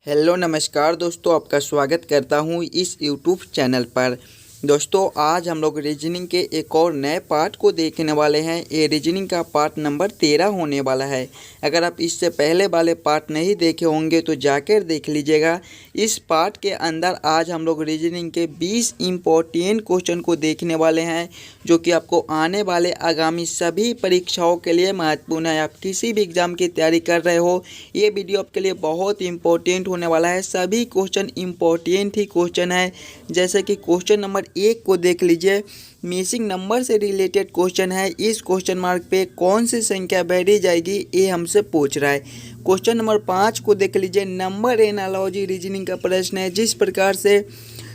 Hello नमस्कार दोस्तों, आपका स्वागत करता हूं इस यूट्यूब चैनल पर। दोस्तों आज हम लोग रीजनिंग के एक और नए पार्ट को देखने वाले हैं। ये रीजनिंग का पार्ट नंबर 13 होने वाला है। अगर आप इससे पहले वाले पार्ट नहीं देखे होंगे तो जाकर देख लीजिएगा। इस पार्ट के अंदर आज हम लोग रीजनिंग के 20 इम्पोर्टेंट क्वेश्चन को देखने वाले हैं, जो कि आपको आने वाले आगामी सभी परीक्षाओं के लिए महत्वपूर्ण है। आप किसी भी एग्ज़ाम की तैयारी कर रहे हो, ये वीडियो आपके लिए बहुत इंपॉर्टेंट होने वाला है। सभी क्वेश्चन इंपॉर्टेंट ही क्वेश्चन है। जैसे कि क्वेश्चन नंबर 1 को देख लीजिए, मिसिंग नंबर से रिलेटेड क्वेश्चन है। इस क्वेश्चन मार्क पे कौन सी संख्या बढ़ी जाएगी, ये हमसे पूछ रहा है। क्वेश्चन नंबर 5 को देख लीजिए, नंबर एनालॉजी रीजनिंग का प्रश्न है। जिस प्रकार से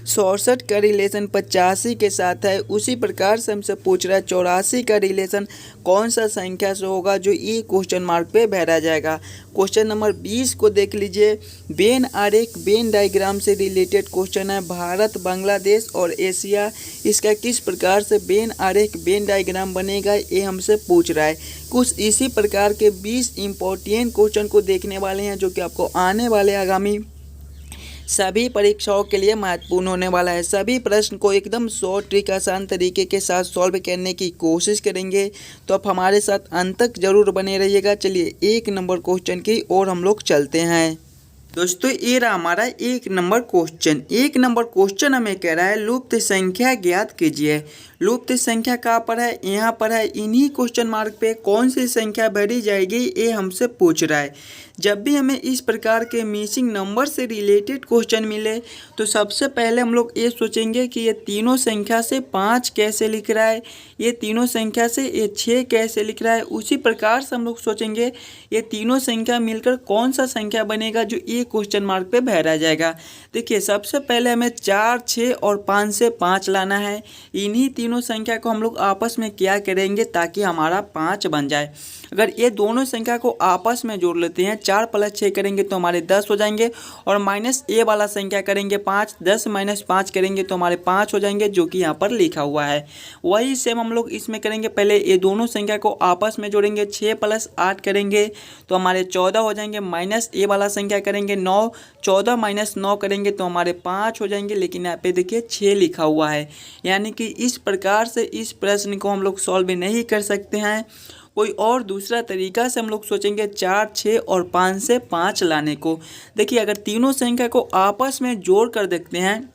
67 का रिलेशन 85 के साथ है, उसी प्रकार से हमसे पूछ रहा है 84 का रिलेशन कौन सा संख्या से होगा, जो ये क्वेश्चन मार्क पे भरा जाएगा। क्वेश्चन नंबर 20 को देख लीजिए, वेन आरेख वेन डायग्राम से रिलेटेड क्वेश्चन है। भारत, बांग्लादेश और एशिया, इसका किस प्रकार से वेन आरेख वेन डायग्राम बनेगा, ये हमसे पूछ रहा है। कुछ इसी प्रकार के 20 इम्पोर्टेंट क्वेश्चन को देखने वाले हैं, जो कि आपको आने वाले आगामी सभी परीक्षाओं के लिए महत्वपूर्ण होने वाला है। सभी प्रश्न को एकदम शॉर्ट ट्रिक आसान तरीके के साथ सॉल्व करने की कोशिश करेंगे, तो आप हमारे साथ अंत तक जरूर बने रहिएगा। चलिए 1 नंबर क्वेश्चन की ओर हम लोग चलते हैं। दोस्तों ये रहा हमारा 1 नंबर क्वेश्चन। 1 नंबर क्वेश्चन हमें कह रहा है लुप्त संख्या ज्ञात कीजिए। लुप्त संख्या कहाँ पर है, यहाँ पर है। इन्हीं क्वेश्चन मार्क पे कौन सी संख्या भरी जाएगी, ये हमसे पूछ रहा है। जब भी हमें इस प्रकार के मिसिंग नंबर से रिलेटेड क्वेश्चन मिले, तो सबसे पहले हम लोग ये सोचेंगे कि ये तीनों संख्या से 5 कैसे लिख रहा है, ये तीनों संख्या से ये 6 कैसे लिख रहा है। उसी प्रकार से हम लोग सोचेंगे ये तीनों संख्या मिलकर कौन सा संख्या बनेगा, जो ये क्वेश्चन मार्क पे भरा जाएगा। देखिए सबसे पहले हमें 4, 6 और 5 से 5 लाना है। इन्हीं तीनों संख्या को हम लोग आपस में क्या करेंगे ताकि हमारा 5 बन जाए। अगर ये दोनों संख्या को आपस में जोड़ लेते हैं, 4 + 6 करेंगे तो हमारे 10 हो जाएंगे, और माइनस ए वाला संख्या करेंगे 5, 10 - 5 करेंगे तो हमारे 5 हो जाएंगे, जो कि यहाँ पर लिखा हुआ है। वही सेम हम लोग इसमें करेंगे। पहले ये दोनों संख्या को आपस में जोड़ेंगे, 6 + 8 करेंगे तो हमारे 14 हो जाएंगे, माइनस ए वाला संख्या करेंगे 9, 14 - 9 करेंगे तो हमारे 5 हो जाएंगे, लेकिन यहाँ पे देखिए 6 लिखा हुआ है। यानी कि इस प्रकार से इस प्रश्न को हम लोग सॉल्व नहीं कर सकते हैं। कोई और दूसरा तरीका से हम लोग सोचेंगे 4, 6 और 5 से 5 लाने को। देखिए अगर तीनों संख्या को आपस में जोड़ कर देखते हैं,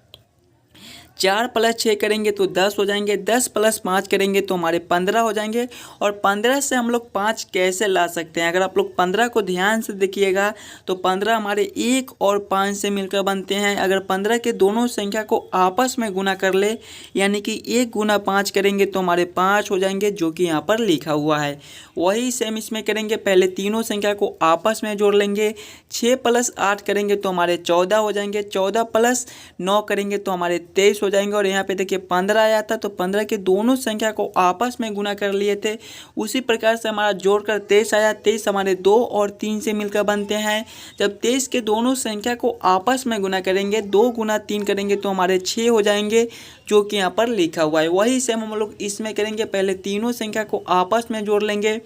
4 + 6 करेंगे तो 10 हो जाएंगे, 10 + 5 करेंगे तो हमारे 15 हो जाएंगे। और 15 से हम लोग 5 कैसे ला सकते हैं, अगर आप लोग 15 को ध्यान से देखिएगा तो 15 हमारे 1 और 5 से मिलकर बनते हैं। अगर 15 के दोनों संख्या को आपस में गुना कर ले, यानी कि 1 × 5 करेंगे तो हमारे 5 हो जाएंगे, जो कि यहाँ पर लिखा हुआ है। वही सेम इसमें करेंगे। पहले तीनों संख्या को आपस में जोड़ लेंगे, 6 + 8 करेंगे तो हमारे 14 हो जाएंगे, 14 + 9 करेंगे तो हमारे 23 हो जाएंगे। और यहाँ पे देखिए 15 आया था, तो 15 के दोनों संख्या को आपस में गुना कर लिए थे। उसी प्रकार से हमारा जोड़कर 23 आया। 23 हमारे 2 और 3 से मिलकर बनते हैं। जब 23 के दोनों संख्या को आपस में गुना करेंगे, 2 × 3 करेंगे तो हमारे 6 हो जाएंगे, जो कि यहाँ पर लिखा हुआ है। वही सेम हम लोग इसमें करेंगे। पहले तीनों संख्या को आपस में जोड़ लेंगे,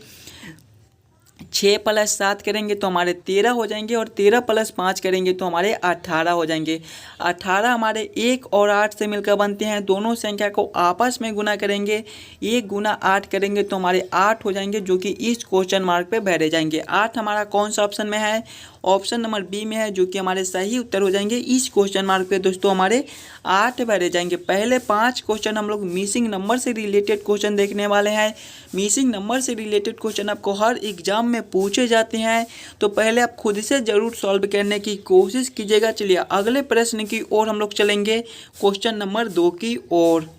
6 + 7 करेंगे तो हमारे 13 हो जाएंगे, और 13 + 5 करेंगे तो हमारे 18 हो जाएंगे। 18 हमारे 1 और 8 से मिलकर बनते हैं। दोनों संख्या को आपस में गुना करेंगे, 1 × 8 करेंगे तो हमारे 8 हो जाएंगे, जो कि इस क्वेश्चन मार्क पे भरे जाएंगे। 8 हमारा कौन सा ऑप्शन में है, ऑप्शन नंबर बी में है, जो कि हमारे सही उत्तर हो जाएंगे। इस क्वेश्चन मार्क पे दोस्तों हमारे 8 भरे जाएंगे। पहले 5 क्वेश्चन हम लोग मिसिंग नंबर से रिलेटेड क्वेश्चन देखने वाले हैं। मिसिंग नंबर से रिलेटेड क्वेश्चन आपको हर एग्जाम में पूछे जाते हैं, तो पहले आप खुद से ज़रूर सॉल्व करने की कोशिश कीजिएगा। चलिए अगले प्रश्न की ओर हम लोग चलेंगे, क्वेश्चन नंबर 2 की ओर।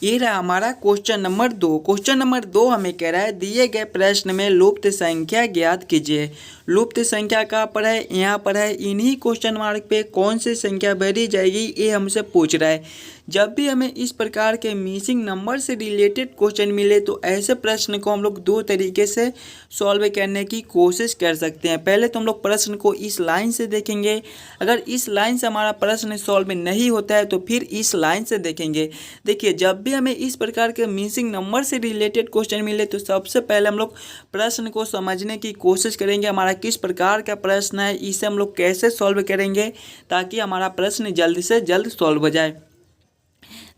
ये रहा हमारा क्वेश्चन नंबर 2। क्वेश्चन नंबर 2 हमें कह रहा है दिए गए प्रश्न में लुप्त संख्या ज्ञात कीजिए। लुप्त संख्या कहाँ पर है, यहाँ पर है। इन्हीं क्वेश्चन मार्क पे कौन सी संख्या भरी जाएगी, ये हमसे पूछ रहा है। जब भी हमें इस प्रकार के मिसिंग नंबर से रिलेटेड क्वेश्चन मिले, तो ऐसे प्रश्न को हम लोग 2 तरीके से सॉल्व करने की कोशिश कर सकते हैं। पहले तो हम लोग प्रश्न को इस लाइन से देखेंगे। अगर इस लाइन से हमारा प्रश्न सॉल्व नहीं होता है, तो फिर इस लाइन से देखेंगे। देखिए जब भी हमें इस प्रकार के मिसिंग नंबर से रिलेटेड क्वेश्चन मिले, तो सबसे पहले हम लोग प्रश्न को समझने की कोशिश करेंगे। हमारा किस प्रकार का प्रश्न है, इसे हम लोग कैसे सॉल्व करेंगे ताकि हमारा प्रश्न जल्द से जल्द सॉल्व हो जाए।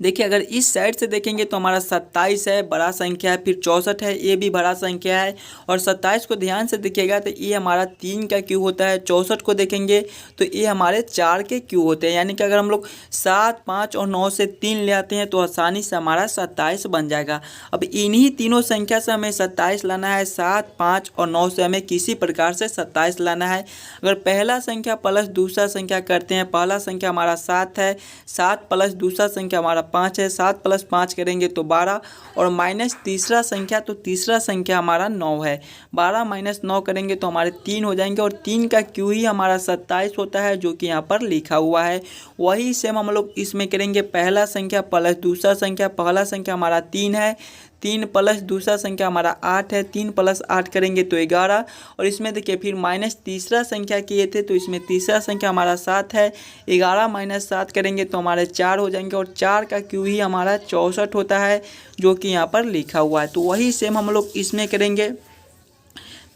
देखिए अगर इस साइड से देखेंगे तो हमारा 27 है, बड़ा संख्या है, फिर 64 है, ये भी बड़ा संख्या है। और 27 को ध्यान से देखिएगा तो ये हमारा 3 का क्यू होता है। 64 को देखेंगे तो ये हमारे 4 के क्यू होते हैं। यानी कि अगर हम लोग 7, 5 और 9 से 3 ले आते हैं तो आसानी से हमारा 27 बन जाएगा। अब इन्हीं तीनों संख्या से हमें 27 लाना है। 7, 5 और 9 से हमें किसी प्रकार से 27 लाना है। अगर पहला संख्या प्लस दूसरा संख्या करते हैं, पहला संख्या हमारा 7 है, 7 प्लस दूसरा संख्या हमारा 5 है, 7 प्लस 5 करेंगे तो 12 और माइनस तीसरा संख्या, तो तीसरा संख्या हमारा 9 है। 12 माइनस 9 करेंगे तो हमारे 3 हो जाएंगे और 3 का क्यू ही हमारा 27 होता है जो कि यहाँ पर लिखा हुआ है। वही सेम हम लोग इसमें करेंगे। पहला संख्या प्लस दूसरा संख्या, पहला संख्या हमारा 3 है, 3 प्लस दूसरा संख्या हमारा 8 है, 3 प्लस 8 करेंगे तो 11। और इसमें देखिए फिर माइनस तीसरा संख्या किए थे तो इसमें तीसरा संख्या हमारा 7 है, 11 माइनस 7 करेंगे तो हमारे 4 हो जाएंगे और 4 का क्यू ही हमारा 64 होता है जो कि यहाँ पर लिखा हुआ है। तो वही सेम हम लोग इसमें करेंगे।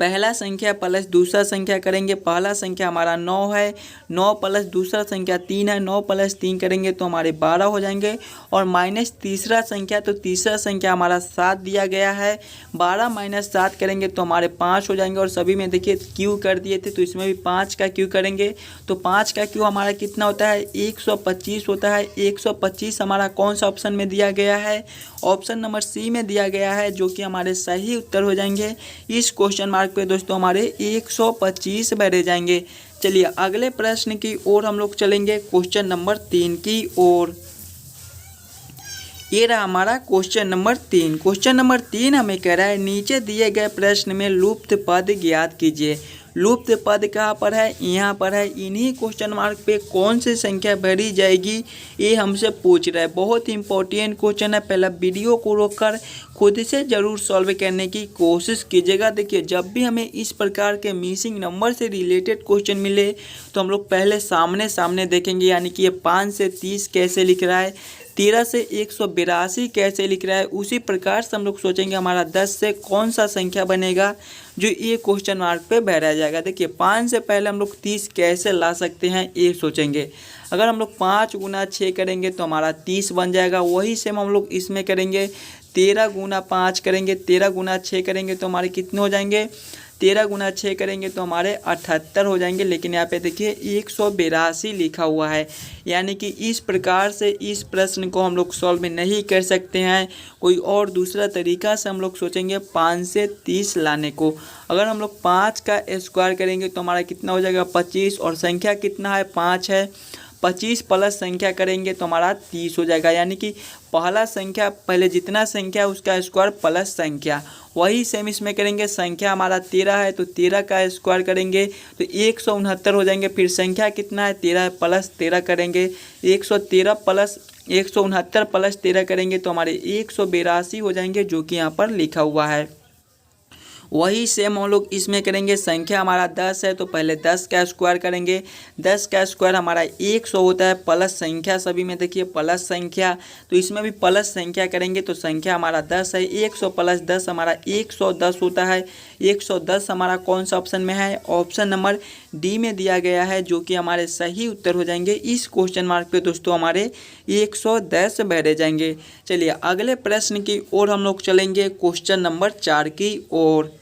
पहला संख्या प्लस दूसरा संख्या करेंगे, पहला संख्या हमारा 9 है, 9 प्लस दूसरा संख्या 3 है, 9 प्लस 3 करेंगे तो हमारे 12 हो जाएंगे और माइनस तीसरा संख्या, तो तीसरा संख्या हमारा 7 दिया गया है, 12 माइनस 7 करेंगे तो हमारे 5 हो जाएंगे। और सभी में देखिए क्यू कर दिए थे तो इसमें भी 5 का क्यू करेंगे तो 5 का क्यू हमारा कितना होता है, 125 होता है। 125 हमारा कौन सा ऑप्शन में दिया गया है, ऑप्शन नंबर सी में दिया गया है जो कि हमारे सही उत्तर हो जाएंगे। इस क्वेश्चन मार्क पे दोस्तों हमारे 125 बैठे जाएंगे। चलिए अगले प्रश्न की ओर हम लोग चलेंगे, क्वेश्चन नंबर 3 की ओर। ये रहा हमारा क्वेश्चन नंबर 3। क्वेश्चन नंबर 3 हमें कह रहा है नीचे दिए गए प्रश्न में लुप्त पद ज्ञात कीजिए। लुप्त पद कहाँ पर है, यहाँ पर है। इन्हीं क्वेश्चन मार्क पे कौन सी संख्या भरी जाएगी ये हमसे पूछ रहा है। बहुत इंपॉर्टेंट क्वेश्चन है, पहला वीडियो को रोककर खुद से ज़रूर सॉल्व करने की कोशिश कीजिएगा। देखिए जब भी हमें इस प्रकार के मिसिंग नंबर से रिलेटेड क्वेश्चन मिले तो हम लोग पहले सामने सामने देखेंगे। यानी कि ये 5 से 30 कैसे लिख रहा है, 13 से 182 कैसे लिख रहा है, उसी प्रकार से हम लोग सोचेंगे हमारा 10 से कौन सा संख्या बनेगा जो ये क्वेश्चन मार्क पे भरा जाएगा। देखिए 5 से पहले हम लोग 30 कैसे ला सकते हैं ये सोचेंगे। अगर हम लोग 5 गुना 6 करेंगे तो हमारा 30 बन जाएगा। वही सेम हम लोग इसमें करेंगे। 13 गुना 5 करेंगे, 13 गुना 6 करेंगे तो हमारे कितने हो जाएंगे, 13 गुना 6 करेंगे तो हमारे 78 हो जाएंगे। लेकिन यहाँ पे देखिए 182 लिखा हुआ है। यानी कि इस प्रकार से इस प्रश्न को हम लोग सॉल्व नहीं कर सकते हैं। कोई और दूसरा तरीका से हम लोग सोचेंगे 5 से 30 लाने को। अगर हम लोग 5 का स्क्वायर करेंगे तो हमारा कितना हो जाएगा, 25। और संख्या कितना है, 5 है। 25 प्लस संख्या करेंगे तो हमारा 30 हो जाएगा। यानी कि पहला संख्या पहले जितना संख्या उसका स्क्वायर प्लस संख्या, वही सेम इसमें करेंगे। संख्या हमारा 13 है तो 13 का स्क्वायर करेंगे तो 169 हो जाएंगे। फिर संख्या कितना है, 13 प्लस 13 करेंगे, 113 प्लस 169 प्लस 13 करेंगे तो हमारे 182 हो जाएंगे जो कि यहाँ पर लिखा हुआ है। वही सेम हम लोग इसमें करेंगे। संख्या हमारा 10 है तो पहले 10 का स्क्वायर करेंगे। 10 का स्क्वायर हमारा 100 होता है, प्लस संख्या सभी में देखिए प्लस संख्या, तो इसमें भी प्लस संख्या करेंगे तो संख्या हमारा 10 है। 100 प्लस 10 हमारा 110 होता है। 110 हमारा कौन सा ऑप्शन में है, ऑप्शन नंबर डी में दिया गया है जो कि हमारे सही उत्तर हो जाएंगे। इस क्वेश्चन मार्क पे दोस्तों हमारे 110 बैठे जाएंगे। चलिए अगले प्रश्न की ओर हम लोग चलेंगे, क्वेश्चन नंबर 4 की ओर।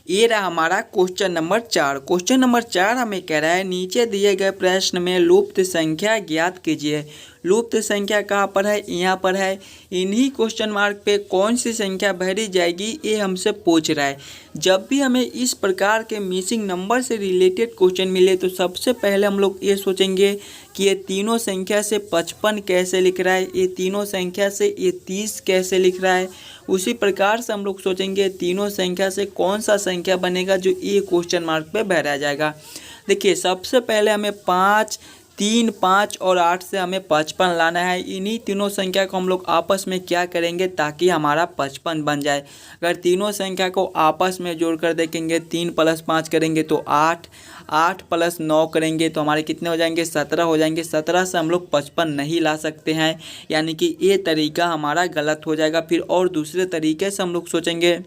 ये रहा हमारा क्वेश्चन नंबर 4। क्वेश्चन नंबर 4 हमें कह रहा है नीचे दिए गए प्रश्न में लुप्त संख्या ज्ञात कीजिए। लुप्त संख्या कहाँ पर है, यहाँ पर है। इन्हीं क्वेश्चन मार्क पे कौन सी संख्या भरी जाएगी ये हमसे पूछ रहा है। जब भी हमें इस प्रकार के मिसिंग नंबर से रिलेटेड क्वेश्चन मिले तो सबसे पहले हम लोग ये सोचेंगे कि ये तीनों संख्या से 55 कैसे लिख रहा है, ये तीनों संख्या से ये 30 कैसे लिख रहा है। उसी प्रकार से हम लोग सोचेंगे तीनों संख्या से कौन सा संख्या बनेगा जो ये क्वेश्चन मार्क पे भरा जाएगा। देखिए सबसे पहले हमें 5, 3, 5 और 8 से हमें 55 लाना है। इन्हीं तीनों संख्या को हम लोग आपस में क्या करेंगे ताकि हमारा 55 बन जाए। अगर तीनों संख्या को आपस में जोड़कर देखेंगे, 3 प्लस 5 करेंगे तो 8, 8 प्लस 9 करेंगे तो हमारे कितने हो जाएंगे, 17 हो जाएंगे। 17 से हम लोग 55 नहीं ला सकते हैं, यानी कि ये तरीका हमारा गलत हो जाएगा। फिर और दूसरे तरीके से हम लोग सोचेंगे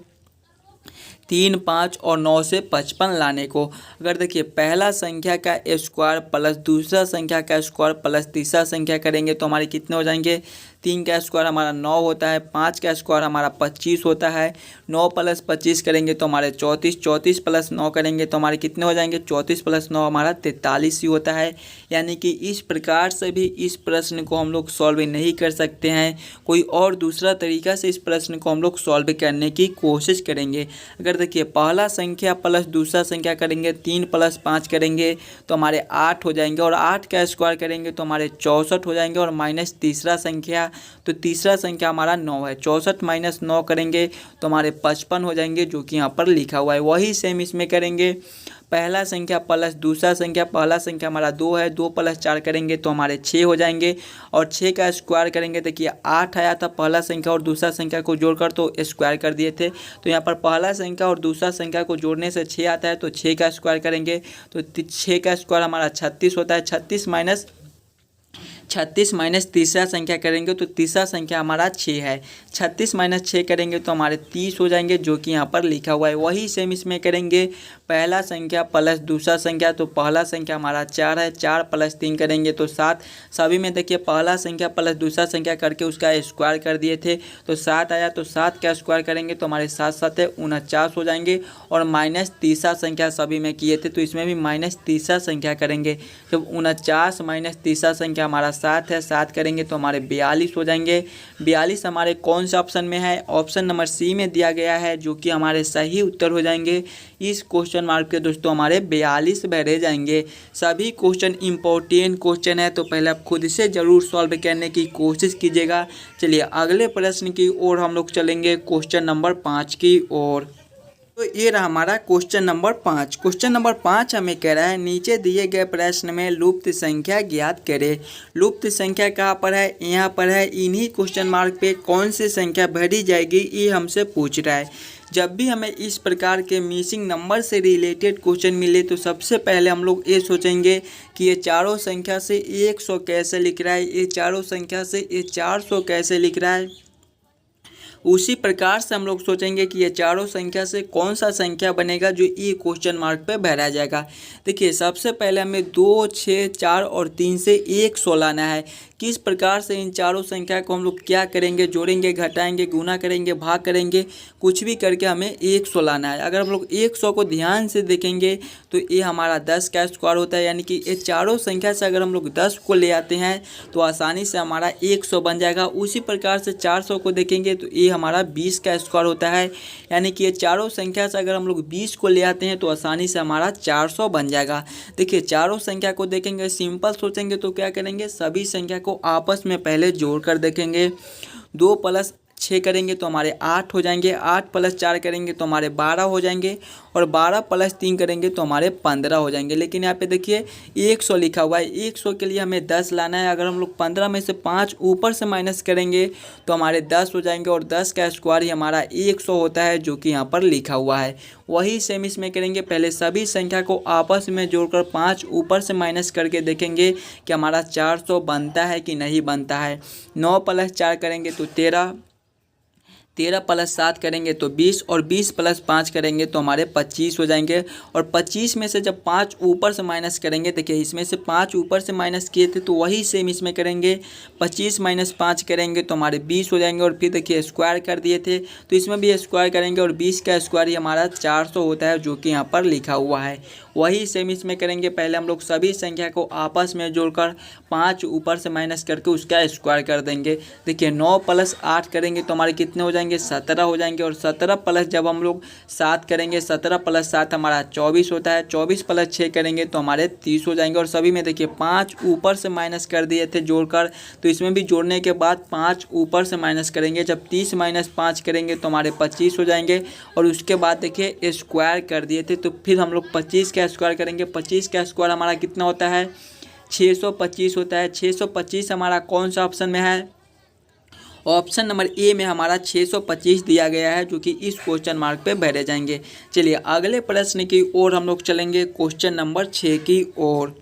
3, 5 और 9 से 55 लाने को। अगर देखिए पहला संख्या का स्क्वायर प्लस दूसरा संख्या का स्क्वायर प्लस तीसरा संख्या करेंगे तो हमारे कितने हो जाएंगे। 3 का स्क्वायर हमारा 9 होता है, 5 का स्क्वायर हमारा 25 होता है, 9 प्लस 25 करेंगे तो हमारे 34, 34 प्लस 9 करेंगे तो हमारे कितने हो जाएंगे। 34 प्लस 9 हमारा 43 ही होता है। यानी कि इस प्रकार से भी इस प्रश्न को हम लोग सॉल्व नहीं कर सकते हैं। कोई और दूसरा तरीका से इस प्रश्न को हम लोग सॉल्व करने की कोशिश करेंगे। अगर देखिए पहला संख्या प्लस दूसरा संख्या करेंगे, 3 प्लस 5 करेंगे तो हमारे 8 हो जाएंगे, और 8 का स्क्वायर करेंगे तो हमारे 64 हो जाएंगे, और माइनस तीसरा संख्या, तो तीसरा संख्या हमारा 9 है, 64 माइनस 9 करेंगे तो हमारे 55 हो जाएंगे, जो कि यहाँ पर लिखा हुआ है। वही सेम इसमें करेंगे, पहला संख्या प्लस दूसरा संख्या, पहला संख्या हमारा 2 है, 2 प्लस 4 करेंगे तो हमारे 6 हो जाएंगे, और 6 का स्क्वायर करेंगे। देखिए 8 आया था पहला संख्या और दूसरा संख्या को जोड़कर तो स्क्वायर कर दिए थे, तो यहाँ पर पहला संख्या और दूसरा संख्या को जोड़ने से 6 आता है, तो 6 का स्क्वायर करेंगे तो 6 का स्क्वायर हमारा 36 होता है। 36 माइनस तीसरा संख्या करेंगे तो तीसरा संख्या हमारा 6 है, 36 माइनस 6 करेंगे तो हमारे 30 हो जाएंगे, जो कि यहाँ पर लिखा हुआ है। वही सेम इसमें करेंगे, पहला संख्या प्लस दूसरा संख्या, तो पहला संख्या हमारा 4 है, 4 प्लस 3 करेंगे तो 7। सभी में देखिए पहला संख्या प्लस दूसरा संख्या करके उसका स्क्वायर कर दिए थे तो 7 आया, तो 7 का स्क्वायर करेंगे तो हमारे 7 7 है 49 हो जाएंगे, और माइनस तीसरा संख्या सभी में किए थे तो इसमें भी माइनस तीसरा संख्या करेंगे। जब 49 माइनस तीसरा संख्या हमारा 7 है, 7 करेंगे तो हमारे 42 हो जाएंगे। 42 हमारे कौन से ऑप्शन में है, ऑप्शन नंबर सी में दिया गया है, जो कि हमारे सही उत्तर हो जाएंगे। इस क्वेश्चन मार्क के दोस्तों हमारे 42 भरे जाएंगे। सभी क्वेश्चन इंपॉर्टेंट क्वेश्चन है, तो पहले आप खुद से ज़रूर सॉल्व करने की कोशिश कीजिएगा। चलिए अगले प्रश्न की ओर हम लोग चलेंगे, क्वेश्चन नंबर 5 की ओर। तो ये रहा हमारा क्वेश्चन नंबर 5। क्वेश्चन नंबर 5 हमें कह रहा है, नीचे दिए गए प्रश्न में लुप्त संख्या ज्ञात करें। लुप्त संख्या कहाँ पर है, यहाँ पर है। इन्हीं क्वेश्चन मार्क पे कौन सी संख्या भरी जाएगी, ये हमसे पूछ रहा है। जब भी हमें इस प्रकार के मिसिंग नंबर से रिलेटेड क्वेश्चन मिले तो सबसे पहले हम लोग ये सोचेंगे कि ये चारों संख्या से 100 कैसे लिख रहा है, ये चारों संख्या से ये 400 कैसे लिख रहा है। उसी प्रकार से हम लोग सोचेंगे कि ये चारों संख्या से कौन सा संख्या बनेगा जो ये क्वेश्चन मार्क पे भरा जाएगा। देखिए सबसे पहले हमें 2, 6, 4 और 3 से 100 लाना है। किस प्रकार से इन चारों संख्या को हम लोग क्या करेंगे, जोड़ेंगे, घटाएंगे, गुना करेंगे, भाग करेंगे, कुछ भी करके हमें 100 लाना है। अगर हम लोग 100 को ध्यान से देखेंगे तो ये हमारा 10 का स्क्वायर होता है, यानी कि ये चारों संख्या से अगर हम लोग 10 को ले आते हैं तो आसानी से हमारा 100 बन जाएगा। उसी प्रकार से 400 को देखेंगे तो ये हमारा 20 का स्क्वायर होता है, यानी कि ये चारों संख्या से अगर हम लोग 20 को ले आते हैं तो आसानी से हमारा 400 बन जाएगा। देखिए चारों संख्या को देखेंगे, सिंपल सोचेंगे तो क्या करेंगे, सभी संख्या को आपस में पहले जोड़ कर देखेंगे। 2 प्लस 6 करेंगे तो हमारे 8 हो जाएंगे, 8 प्लस 4 करेंगे तो हमारे 12 हो जाएंगे, और 12 प्लस 3 करेंगे तो हमारे 15 हो जाएंगे। लेकिन यहाँ पे देखिए 100 लिखा हुआ है, 100 के लिए हमें 10 लाना है। अगर हम लोग 15 में से 5 ऊपर से माइनस करेंगे तो हमारे 10 हो जाएंगे, और 10 का स्क्वायर ही हमारा 100 होता है, जो कि यहाँ पर लिखा हुआ है। वही सेम इसमें करेंगे, पहले सभी संख्या को आपस में जोड़कर 5 ऊपर से माइनस करके देखेंगे कि हमारा 400 बनता है कि नहीं बनता है। 9 प्लस 4 करेंगे तो 13, 13 प्लस 7 करेंगे तो 20, और 20 प्लस 5 करेंगे तो हमारे 25 हो जाएंगे। और 25 में से जब 5 ऊपर से माइनस करेंगे, देखिए इसमें से 5 ऊपर से माइनस किए थे तो वही सेम इसमें करेंगे। 25 माइनस 5 करेंगे तो हमारे 20 हो जाएंगे, और फिर देखिए स्क्वायर कर दिए थे तो इसमें भी स्क्वायर करेंगे, और 20 का स्क्वायर ही हमारा 400 होता है, जो कि यहाँ पर लिखा हुआ है। वही सेम इसमें करेंगे, पहले हम लोग सभी संख्या को आपस में जोड़कर 5 ऊपर से माइनस करके उसका स्क्वायर कर देंगे। देखिए 9 प्लस 8 करेंगे तो हमारे कितने हो जाएंगे, 17 हो जाएंगे, और 17 प्लस जब हम लोग 7 करेंगे, 17 प्लस 7 हमारा 24 होता है, 24 प्लस 6 करेंगे तो हमारे 30 हो जाएंगे। और सभी में देखिए 5 ऊपर से माइनस कर दिए थे जोड़कर, तो इसमें भी जोड़ने के बाद 5 ऊपर से माइनस करेंगे, जब 30 माइनस 5 करेंगे तो हमारे 25 हो जाएंगे, और उसके बाद देखिए स्क्वायर कर दिए थे तो फिर हम लोग 25 का स्क्वायर करेंगे। 25 का स्क्वायर हमारा कितना होता है, 625 होता है। 625 हमारा कौन सा ऑप्शन में है, ऑप्शन नंबर ए में हमारा 625 दिया गया है, जो कि इस क्वेश्चन मार्क पे भरे जाएंगे। चलिए अगले प्रश्न की ओर हम लोग चलेंगे, क्वेश्चन नंबर 6 की ओर।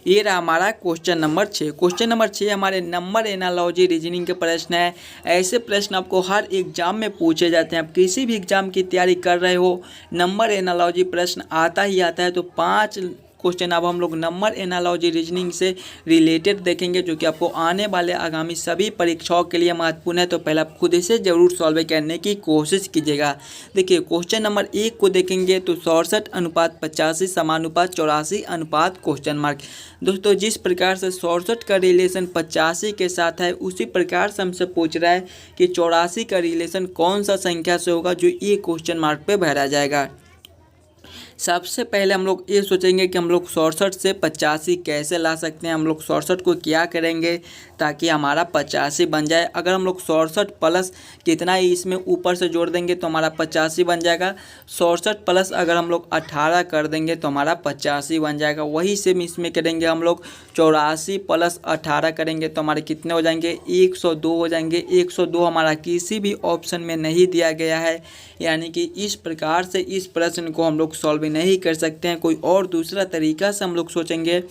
ये रहा हमारा क्वेश्चन नंबर 6। क्वेश्चन नंबर 6 हमारे नंबर एनालॉजी रीजनिंग के प्रश्न है। ऐसे प्रश्न आपको हर एग्जाम में पूछे जाते हैं। आप किसी भी एग्जाम की तैयारी कर रहे हो, नंबर एनालॉजी प्रश्न आता ही आता है। तो 5 क्वेश्चन अब हम लोग नंबर एनालॉजी रीजनिंग से रिलेटेड देखेंगे, जो कि आपको आने वाले आगामी सभी परीक्षाओं के लिए महत्वपूर्ण है। तो पहले आप खुद इसे जरूर सॉल्व करने की कोशिश कीजिएगा। देखिए क्वेश्चन नंबर 1 को देखेंगे तो 67:85 समानुपात 84 क्वेश्चन मार्क। दोस्तों जिस प्रकार से 67 का रिलेशन 85 के साथ है, उसी प्रकार से हमसे पूछ रहा है कि 84 का रिलेशन कौन सा संख्या से होगा, जो ये क्वेश्चन मार्क पे भरा जाएगा। सबसे पहले हम लोग ये सोचेंगे कि हम लोग 67 से 85 कैसे ला सकते हैं। हम लोग 67 को क्या करेंगे ताकि हमारा 85 बन जाए। अगर हम लोग 67 प्लस कितना ही इसमें ऊपर से जोड़ देंगे तो हमारा 85 बन जाएगा। 67 प्लस अगर हम लोग 18 कर देंगे तो हमारा 85 बन जाएगा। वही सेम इसमें करेंगे हम लोग 84 प्लस 18 करेंगे तो हमारे कितने हो जाएंगे, 102 हो जाएंगे। 102 हमारा किसी भी ऑप्शन में नहीं दिया गया है, यानी कि इस प्रकार से इस प्रश्न को हम लोग सॉल्व नहीं कर सकते हैं। कोई और दूसरा तरीका से हम लोग सोचेंगे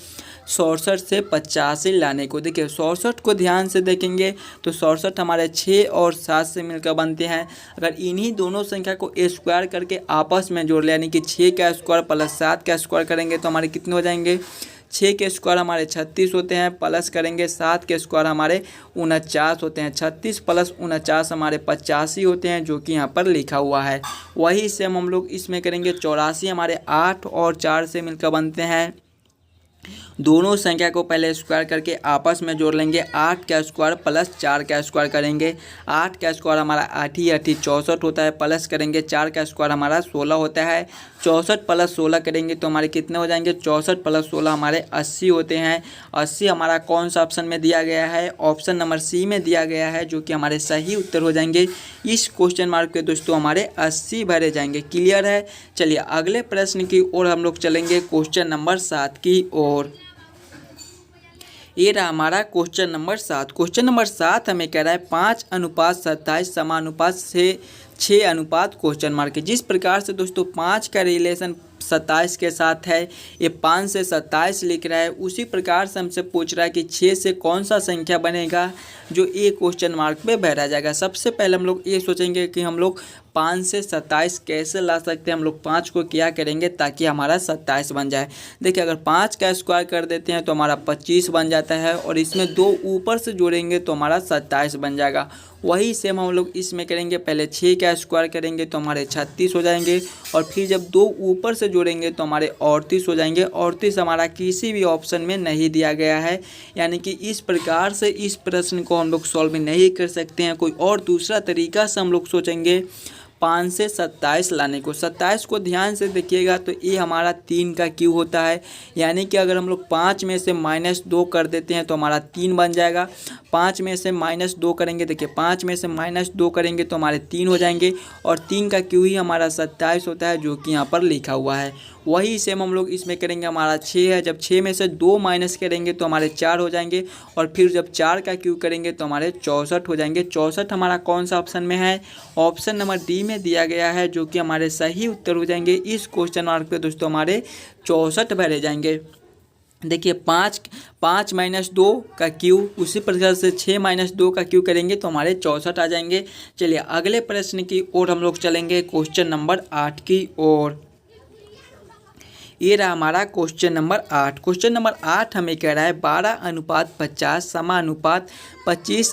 67 से 85 लाने को। देखिए 67 को ध्यान से देखेंगे तो 67 हमारे 6 और 7 से मिलकर बनते हैं। अगर इन्हीं दोनों संख्या को स्क्वायर करके आपस में जोड़ लें, यानी कि 6 का स्क्वायर प्लस 7 का स्क्वायर करेंगे तो हमारे कितने हो जाएंगे, 6 के स्क्वायर हमारे 36 होते हैं, प्लस करेंगे 7 के स्क्वायर हमारे 49 होते हैं। 36 प्लस 49 हमारे 85 होते हैं, जो कि यहाँ पर लिखा हुआ है। वही से हम लोग इसमें करेंगे 84 हमारे 8 और 4 से मिलकर बनते हैं। दोनों संख्या को पहले स्क्वायर करके आपस में जोड़ लेंगे। 8 का स्क्वायर प्लस 4 का स्क्वायर करेंगे। 8 का स्क्वायर हमारा 8 ही 8 64 होता है, प्लस करेंगे 4 का स्क्वायर हमारा 16 होता है। 64 प्लस 16 करेंगे तो हमारे कितने हो जाएंगे, 64 प्लस 16 हमारे 80 होते हैं। 80 हमारा कौन सा ऑप्शन में दिया गया है, ऑप्शन नंबर सी में दिया गया है, जो कि हमारे सही उत्तर हो जाएंगे। इस क्वेश्चन मार्क पे दोस्तों हमारे 80 भरे जाएंगे। क्लियर है। चलिए अगले प्रश्न की ओर हम लोग चलेंगे, क्वेश्चन नंबर 7 की ओर। ये रहा हमारा क्वेश्चन नंबर 7। क्वेश्चन नंबर 7 हमें कह रहा है 5:27 समानुपात से 6 क्वेश्चन मार्क। जिस प्रकार से दोस्तों 5 का रिलेशन 27 के साथ है, ये 5 से 27 लिख रहा है, उसी प्रकार से हमसे पूछ रहा है कि 6 से कौन सा संख्या बनेगा जो ये क्वेश्चन मार्क पे भरा जाएगा। सबसे पहले हम लोग ये सोचेंगे कि हम लोग 5 से 27 कैसे ला सकते हैं। हम लोग 5 को क्या करेंगे ताकि हमारा 27 बन जाए। देखिए अगर 5 का स्क्वायर कर देते हैं तो हमारा 25 बन जाता है, और इसमें 2 ऊपर से जोड़ेंगे तो हमारा 27 बन जाएगा। वही सेम हम लोग इसमें करेंगे, पहले 6 का स्क्वायर करेंगे तो हमारे 36 हो जाएंगे, और फिर जब 2 ऊपर से जोड़ेंगे तो हमारे 38 हो जाएंगे। 38 हमारा किसी भी ऑप्शन में नहीं दिया गया है, यानी कि इस प्रकार से इस प्रश्न को हम लोग सॉल्व नहीं कर सकते हैं। कोई और दूसरा तरीका से हम लोग सोचेंगे 5 से 27 लाने को। 27 को ध्यान से देखिएगा तो ये हमारा 3 का क्यू होता है, यानी कि अगर हम लोग 5 में से -2 कर देते हैं तो हमारा 3 बन जाएगा। 5 में से -2 करेंगे, देखिए 5 में से -2 करेंगे तो हमारे 3 हो जाएंगे, और 3 का क्यू ही हमारा 27 होता है, जो कि यहाँ पर लिखा हुआ है। वही सेम हम लोग इसमें करेंगे, हमारा 6 है, जब 6 में से 2 माइनस करेंगे तो हमारे 4 हो जाएंगे, और फिर जब 4 का क्यू करेंगे तो हमारे 64 हो जाएंगे। 64 हमारा कौन सा ऑप्शन में है, ऑप्शन नंबर डी में दिया गया है, जो कि हमारे सही उत्तर हो जाएंगे। इस क्वेश्चन मार्क पे दोस्तों हमारे 64 भरे जाएंगे। देखिए 5 -2 का क्यू, उसी प्रकार से 6 -2 का क्यू करेंगे तो हमारे 64 आ जाएंगे। चलिए अगले प्रश्न की ओर हम लोग चलेंगे, क्वेश्चन नंबर 8 की ओर। ये रहा हमारा क्वेश्चन नंबर 8। क्वेश्चन नंबर 8 हमें कह रहा है 12:50 समानुपात 25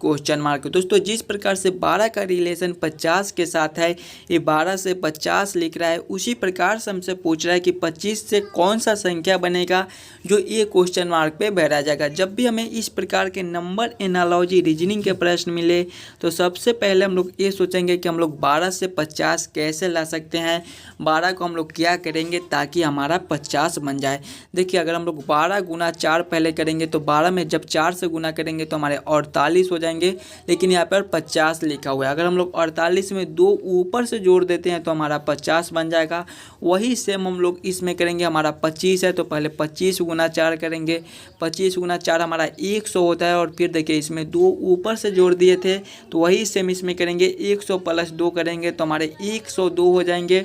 क्वेश्चन मार्क। दोस्तों जिस प्रकार से 12 का रिलेशन 50 के साथ है, ये 12 से 50 लिख रहा है, उसी प्रकार से हमसे पूछ रहा है कि 25 से कौन सा संख्या बनेगा जो ये क्वेश्चन मार्क पे भरा जाएगा। जब भी हमें इस प्रकार के नंबर एनालॉजी रीजनिंग के प्रश्न मिले तो सबसे पहले हम लोग ये सोचेंगे कि हम लोग 12 से 50 कैसे ला सकते हैं। 12 को हम लोग क्या करेंगे ताकि हमारा 50 बन जाए। देखिए अगर हम लोग 12 गुना 4 पहले करेंगे तो 12 में जब 4 से गुना करेंगे तो हमारे 48 हो जाएंगे, लेकिन यहाँ पर 50 लिखा हुआ है। अगर हम लोग 48 में 2 ऊपर से जोड़ देते हैं तो हमारा 50 बन जाएगा। वही सेम हम लोग इसमें करेंगे, हमारा 25 है तो पहले 25 गुना 4 करेंगे। 25 गुना 4 हमारा 100 होता है, और फिर देखिए इसमें 2 ऊपर से जोड़ दिए थे तो वही सेम इसमें करेंगे, 100 प्लस 2 करेंगे तो हमारे 102 हो जाएंगे।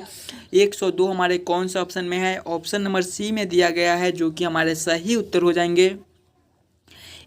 102 हमारे कौन सा ऑप्शन में है, ऑप्शन नंबर सी में दिया गया है, जो कि हमारे सही उत्तर हो जाएंगे।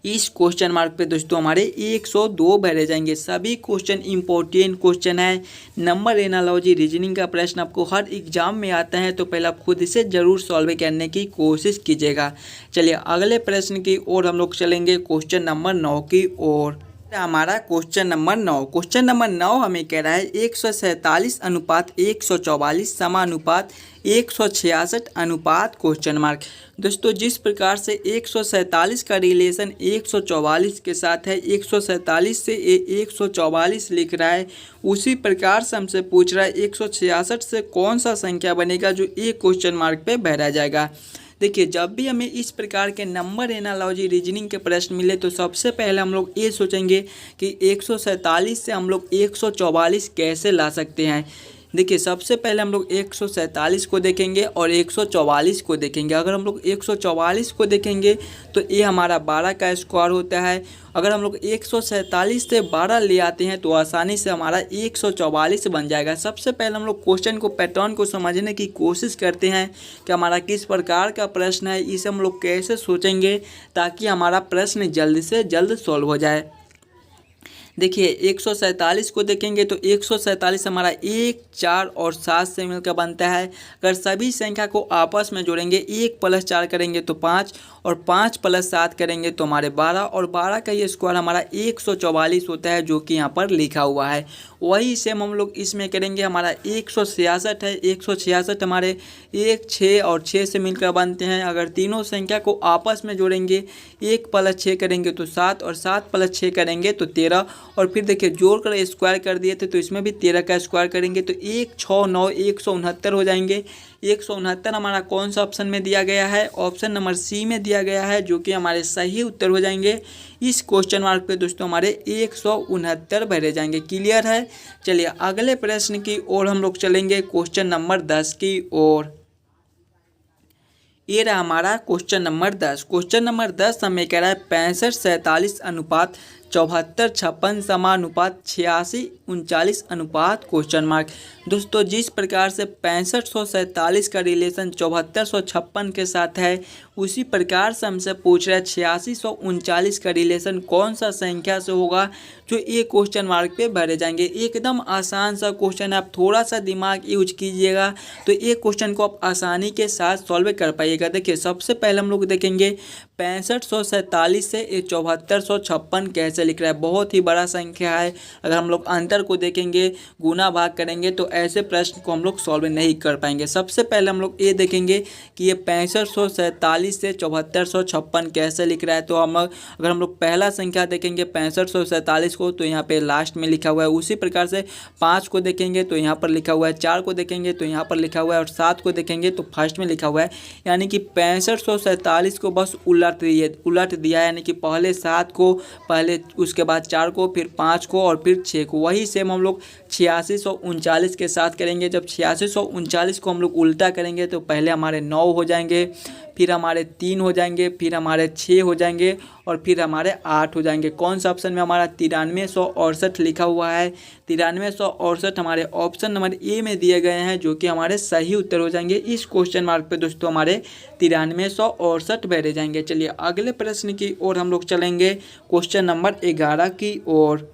इस क्वेश्चन मार्क पे दोस्तों हमारे 102 भरे जाएंगे। सभी क्वेश्चन इंपॉर्टेंट क्वेश्चन है, नंबर एनालॉजी रीजनिंग का प्रश्न आपको हर एग्जाम में आता है, तो पहले आप खुद से जरूर सॉल्व करने की कोशिश कीजिएगा। चलिए अगले प्रश्न की ओर हम लोग चलेंगे, क्वेश्चन नंबर 9 की ओर। हमारा क्वेश्चन नंबर 9 हमें कह रहा है 147 अनुपात 144 समानुपात 166 अनुपात क्वेश्चन मार्क। दोस्तों जिस प्रकार से 147 का रिलेशन 144 के साथ है, 147 से 144 लिख रहा है, उसी प्रकार से हमसे पूछ रहा है 166 से कौन सा संख्या बनेगा जो एक क्वेश्चन मार्क पे भरा जाएगा। देखिए जब भी हमें इस प्रकार के नंबर एनालॉजी रीजनिंग के प्रश्न मिले तो सबसे पहले हम लोग ये सोचेंगे कि 147 से हम लोग 144 कैसे ला सकते हैं। देखिए सबसे पहले हम लोग 147 को देखेंगे और 144 को देखेंगे। अगर हम लोग 144 को देखेंगे तो ये हमारा 12 का स्क्वायर होता है। अगर हम लोग 147 से 12 ले आते हैं तो आसानी से हमारा 144 बन जाएगा। सबसे पहले हम लोग क्वेश्चन को पैटर्न को समझने की कोशिश करते हैं कि हमारा किस प्रकार का प्रश्न है, इसे हम लोग कैसे सोचेंगे ताकि हमारा प्रश्न जल्द से जल्द सॉल्व हो जाए। देखिए 147 को देखेंगे तो 147 हमारा 1, 4 और 7 से मिलकर बनता है। अगर सभी संख्या को आपस में जोड़ेंगे, 1 + 4 करेंगे तो 5 और 5 + 7 करेंगे तो हमारे 12 और 12 का ये स्क्वायर हमारा 144 होता है, जो कि यहाँ पर लिखा हुआ है। वही सेम हम लोग इसमें करेंगे, हमारा 166 है, 166 हमारे 1, 6 और 6 से मिलकर बनते हैं। अगर तीनों संख्या को आपस में जोड़ेंगे, 1 + 6 करेंगे तो 7 और 7 + 6 करेंगे तो 13 और फिर देखिए जोड़ कर स्क्वायर कर दिए थे तो इसमें भी 13 का स्क्वायर करेंगे तो 1, 6, 9, 169 हो जाएंगे। 169 हमारा कौन सा ऑप्शन में दिया गया है, ऑप्शन नंबर सी में दिया गया है, जो कि हमारे सही उत्तर हो जाएंगे। इस क्वेश्चन मार्क पे दोस्तों हमारे 169 भरे जाएंगे। क्लियर है। चलिए अगले प्रश्न की ओर हम लोग चलेंगे, क्वेश्चन नंबर 10 की ओर। ये रहा हमारा क्वेश्चन नंबर 10। क्वेश्चन नंबर 10 हमें कह रहा है 65 47 अनुपात 74 56 समानुपात 86 39 अनुपात क्वेश्चन मार्क। दोस्तों जिस प्रकार से 6547 का रिलेशन 7456 के साथ है, उसी प्रकार से हमसे पूछ रहा है 8639 का रिलेशन कौन सा संख्या से होगा जो ये क्वेश्चन मार्क पे भरे जाएंगे। एकदम आसान सा क्वेश्चन है, आप थोड़ा सा दिमाग यूज कीजिएगा तो ये क्वेश्चन को आप आसानी के साथ सॉल्व कर पाइएगा। देखिए सबसे पहले हम लोग देखेंगे 6547 से 7456 कैसे लिख रहा है। बहुत ही बड़ा संख्या है, अगर हम लोग अंतर को देखेंगे, गुना भाग करेंगे तो ऐसे प्रश्न को हम लोग सॉल्व नहीं कर पाएंगे। सबसे पहले हम लोग ये देखेंगे कि ये 6547 से 7456 कैसे लिख रहा है। तो अगर हम लोग पहला संख्या देखेंगे 6547 को तो यहाँ पे लास्ट में लिखा हुआ है। उसी प्रकार से 5 को देखेंगे तो यहाँ पर लिखा हुआ है, 4 को देखेंगे तो यहाँ पर लिखा हुआ है और 7 को देखेंगे तो फर्स्ट में लिखा हुआ है। यानी कि 6547 को बस उलट दिया, यानी कि पहले 7 को, पहले उसके बाद 4 को, फिर 5 को और फिर 6 को। वही सेम हम लोग 8639 के साथ करेंगे। जब 8639 को हम लोग उल्टा करेंगे तो पहले हमारे 9 हो जाएंगे, फिर हमारे 3 हो जाएंगे, फिर हमारे 6 हो जाएंगे और फिर हमारे 8 हो जाएंगे। कौन सा ऑप्शन में हमारा 9368 लिखा हुआ है। 9368 हमारे ऑप्शन नंबर ए में दिए गए हैं, जो कि हमारे सही उत्तर हो जाएंगे। इस क्वेश्चन मार्क पे दोस्तों हमारे 9368 भरे जाएंगे। चलिए अगले प्रश्न की ओर हम लोग चलेंगे, क्वेश्चन नंबर 11 की ओर।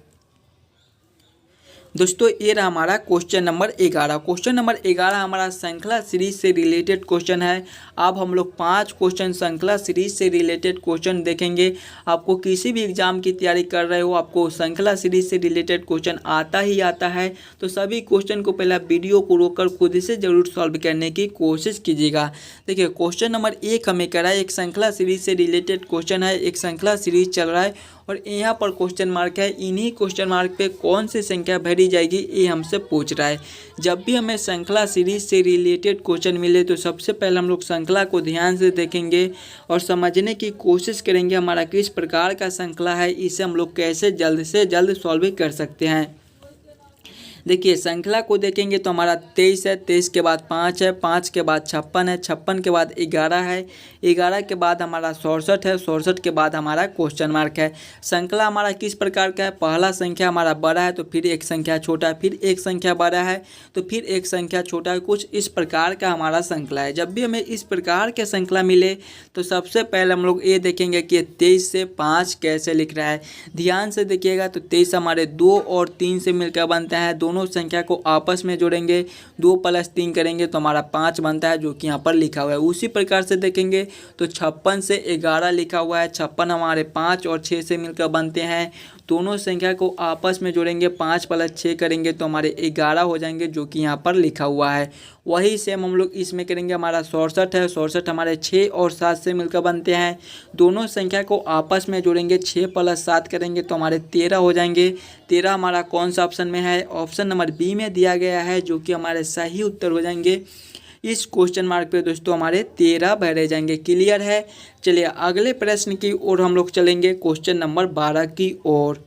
दोस्तों ये रहा हमारा क्वेश्चन नंबर 11। क्वेश्चन नंबर 11 हमारा श्रृंखला सीरीज से रिलेटेड क्वेश्चन है। अब हम लोग 5 क्वेश्चन श्रृंखला सीरीज से रिलेटेड क्वेश्चन देखेंगे। आपको किसी भी एग्जाम की तैयारी कर रहे हो, आपको श्रृंखला सीरीज से रिलेटेड क्वेश्चन आता ही आता है, तो सभी क्वेश्चन को पहले वीडियो को रोककर खुद से जरूर सॉल्व करने की कोशिश कीजिएगा। देखिए क्वेश्चन नंबर 1 हमें कह रहा है एक श्रृंखला सीरीज से रिलेटेड क्वेश्चन है। एक श्रृंखला सीरीज चल रहा है और यहाँ पर क्वेश्चन मार्क है। इन्हीं क्वेश्चन मार्क पे कौन सी संख्या भरी जाएगी ये हमसे पूछ रहा है। जब भी हमें श्रृंखला सीरीज से रिलेटेड क्वेश्चन मिले तो सबसे पहले हम लोग श्रृंखला को ध्यान से देखेंगे और समझने की कोशिश करेंगे हमारा किस प्रकार का श्रृंखला है, इसे हम लोग कैसे जल्द से जल्द सॉल्व कर सकते हैं। देखिए श्रृंखला को देखेंगे तो हमारा 23 है, 23 के बाद 5 है, 5 के बाद 56 है, 56 के बाद 11 है, 11 के बाद हमारा 67 है, 67 के बाद हमारा क्वेश्चन मार्क है। श्रृंखला हमारा किस प्रकार का है, पहला संख्या हमारा बड़ा है तो फिर एक संख्या छोटा है, फिर एक संख्या बड़ा है तो फिर एक संख्या छोटा है, कुछ इस प्रकार का हमारा श्रृंखला है। जब भी हमें इस प्रकार के श्रृंखला मिले तो सबसे पहले हम लोग ये देखेंगे कि 23 से 5 कैसे लिख रहा है। ध्यान से देखिएगा तो 23 हमारे 2 और 3 से मिलकर बनता है, दोनों संख्या को आपस में जोड़ेंगे, 2 + 3 करेंगे तो हमारा 5 बनता है, जो कि यहाँ पर लिखा हुआ है। उसी प्रकार से देखेंगे तो 56 से 11 लिखा हुआ है, 56 हमारे 5 और 6 से मिलकर बनते हैं, दोनों संख्या को आपस में जोड़ेंगे, 5 + 6 करेंगे तो हमारे 11 हो जाएंगे, जो कि यहाँ पर लिखा हुआ है। वही सेम हम लोग इसमें करेंगे, हमारा 67 है, 67 हमारे 6 और 7 से मिलकर बनते हैं, दोनों संख्या को आपस में जोड़ेंगे, 6 + 7 करेंगे तो हमारे 13 हो जाएंगे। 13 हमारा कौन सा ऑप्शन में है, ऑप्शन नंबर बी में दिया गया है, जो कि हमारे सही उत्तर हो जाएंगे। इस क्वेश्चन मार्क पे दोस्तों हमारे 13 भरे जाएंगे। क्लियर है। चलिए अगले प्रश्न की ओर हम लोग चलेंगे, क्वेश्चन नंबर 12 की ओर।